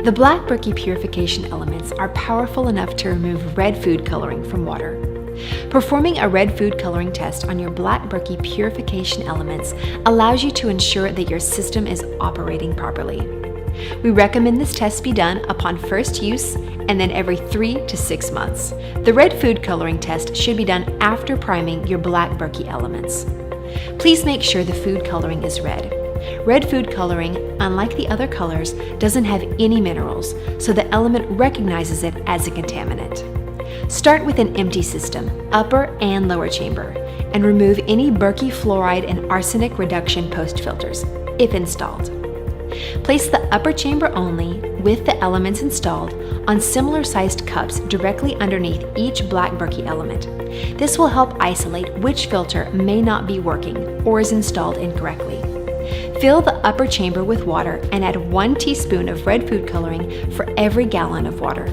The black Berkey purification elements are powerful enough to remove red food coloring from water. Performing a red food coloring test on your black Berkey purification elements allows you to ensure that your system is operating properly. We recommend this test be done upon first use and then every 3 to 6 months. The red food coloring test should be done after priming your black Berkey elements. Please make sure the food coloring is red. Red food coloring, unlike the other colors, doesn't have any minerals, so the element recognizes it as a contaminant. Start with an empty system, upper and lower chamber, and remove any Berkey fluoride and arsenic reduction post filters, if installed. Place the upper chamber only, with the elements installed, on similar sized cups directly underneath each black Berkey element. This will help isolate which filter may not be working or is installed incorrectly. Fill the upper chamber with water and add 1 teaspoon of red food coloring for every gallon of water.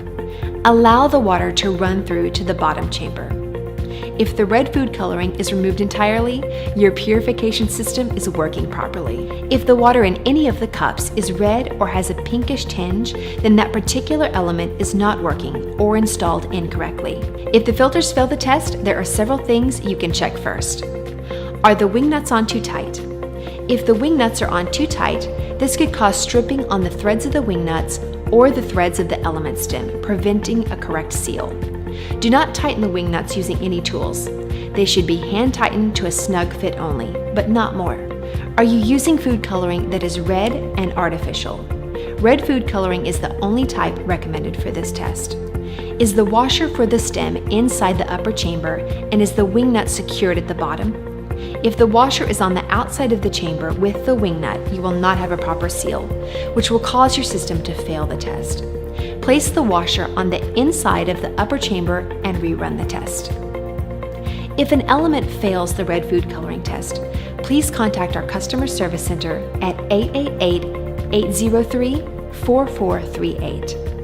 Allow the water to run through to the bottom chamber. If the red food coloring is removed entirely, your purification system is working properly. If the water in any of the cups is red or has a pinkish tinge, then that particular element is not working or installed incorrectly. If the filters fail the test, there are several things you can check first. Are the wing nuts on too tight? If the wing nuts are on too tight, this could cause stripping on the threads of the wing nuts or the threads of the element stem, preventing a correct seal. Do not tighten the wing nuts using any tools. They should be hand tightened to a snug fit only, but not more. Are you using food coloring that is red and artificial? Red food coloring is the only type recommended for this test. Is the washer for the stem inside the upper chamber, and is the wing nut secured at the bottom? If the washer is on the outside of the chamber with the wing nut, you will not have a proper seal, which will cause your system to fail the test. Place the washer on the inside of the upper chamber and rerun the test. If an element fails the red food coloring test, please contact our customer service center at 888-803-4438.